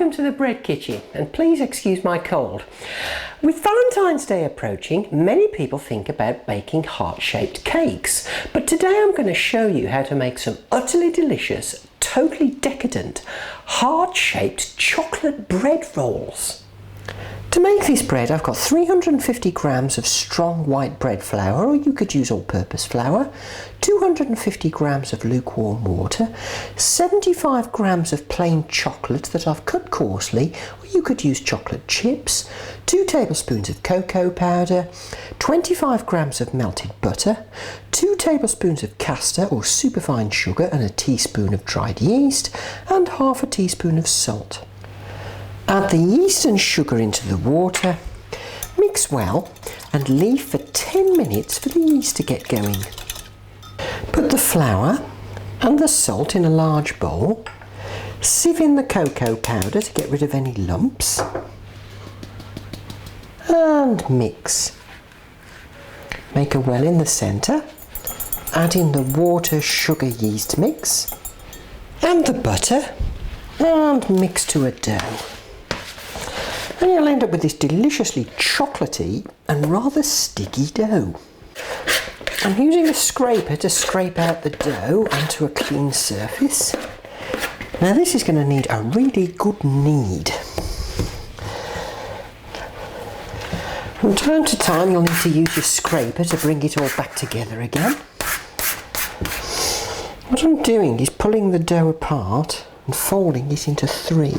welcome to the bread kitchen, and please excuse my cold. With Valentine's Day approaching, many people think about baking heart-shaped cakes, but today I'm going to show you how to make some utterly delicious, totally decadent, heart-shaped chocolate bread rolls. To make this bread, I've got 350 grams of strong white bread flour, or you could use all-purpose flour, 250 grams of lukewarm water, 75 grams of plain chocolate that I've cut coarsely, or you could use chocolate chips, 2 tablespoons of cocoa powder, 25 grams of melted butter, 2 tablespoons of caster or superfine sugar and a teaspoon of dried yeast, and half a teaspoon of salt. Add the yeast and sugar into the water, mix well and leave for 10 minutes for the yeast to get going. Put the flour and the salt in a large bowl, sieve in the cocoa powder to get rid of any lumps, and mix. Make a well in the centre, add in the water, sugar, yeast mix and the butter and mix to a dough. And you'll end up with this deliciously chocolatey and rather sticky dough. I'm using a scraper to scrape out the dough onto a clean surface. Now this is going to need a really good knead. From time to time you'll need to use your scraper to bring it all back together again. What I'm doing is pulling the dough apart and folding it into 3,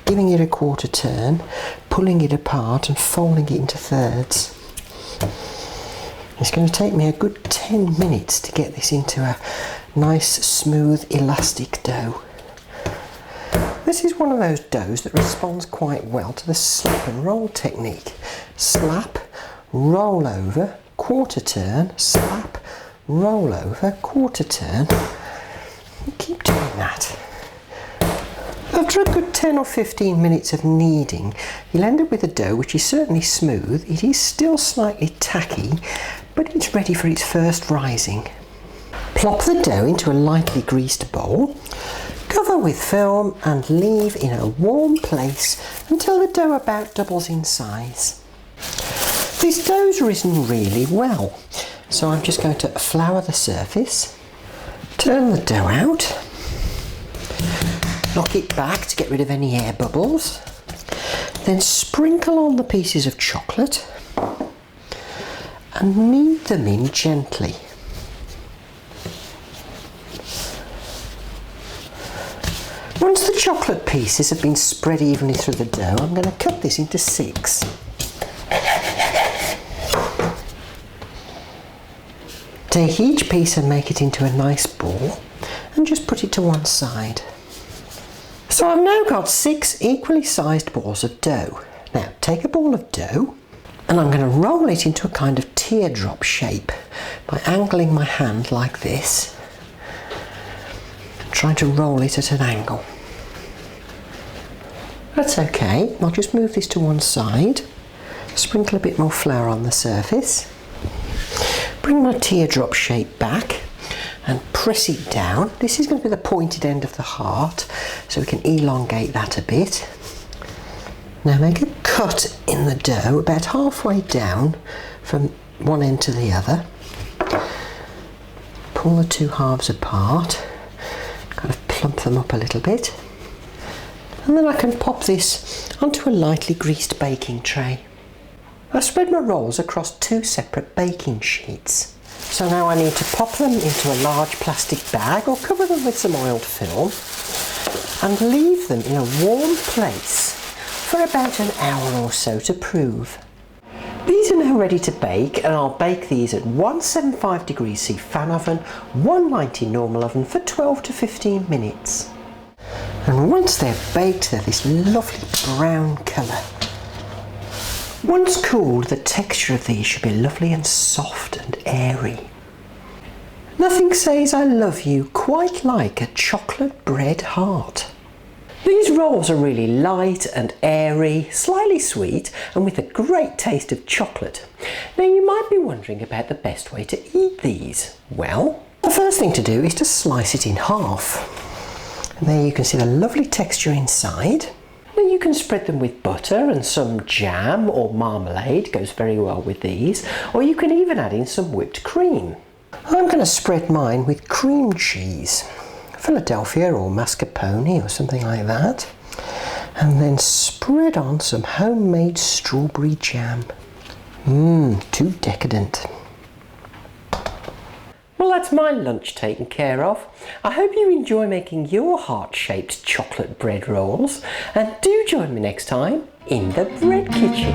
giving it a quarter turn, pulling it apart and folding it into thirds. It's going to take me a good 10 minutes to get this into a nice, smooth, elastic dough. This is one of those doughs that responds quite well to the slap and roll technique. Slap, roll over, quarter turn, slap, roll over, quarter turn. And keep doing that. After a good 10 or 15 minutes of kneading, you'll end up with a dough which is certainly smooth. It is still slightly tacky, but it's ready for its first rising. Plop the dough into a lightly greased bowl, cover with film and leave in a warm place until the dough about doubles in size. This dough's risen really well, so I'm just going to flour the surface, turn the dough out, knock it back to get rid of any air bubbles, then sprinkle on the pieces of chocolate and knead them in gently. Once the chocolate pieces have been spread evenly through the dough, I'm going to cut this into 6. Take each piece and make it into a nice ball and just put it to one side. So I've now got 6 equally sized balls of dough. Now take a ball of dough and I'm going to roll it into a kind of teardrop shape by angling my hand like this, trying to roll it at an angle. That's okay, I'll just move this to one side, sprinkle a bit more flour on the surface, bring my teardrop shape back and press it down. This is going to be the pointed end of the heart, so we can elongate that a bit. Now make a cut in the dough about halfway down from one end to the other. Pull the 2 halves apart, kind of plump them up a little bit. And then I can pop this onto a lightly greased baking tray. I've spread my rolls across 2 separate baking sheets. So now I need to pop them into a large plastic bag or cover them with some oiled film and leave them in a warm place for about an hour or so to prove. These are now ready to bake, and I'll bake these at 175 degrees C fan oven, 190 normal oven for 12 to 15 minutes. And once they're baked, they're this lovely brown colour. Once cooled, the texture of these should be lovely and soft and airy. Nothing says I love you quite like a chocolate bread heart. These rolls are really light and airy, slightly sweet, and with a great taste of chocolate. Now you might be wondering about the best way to eat these. Well, the first thing to do is to slice it in half. And there you can see the lovely texture inside. Well, you can spread them with butter and some jam or marmalade, goes very well with these, or you can even add in some whipped cream. I'm going to spread mine with cream cheese, Philadelphia or mascarpone or something like that, and then spread on some homemade strawberry jam. Too decadent. Well, that's my lunch taken care of. I hope you enjoy making your heart-shaped chocolate bread rolls, and do join me next time in the bread kitchen.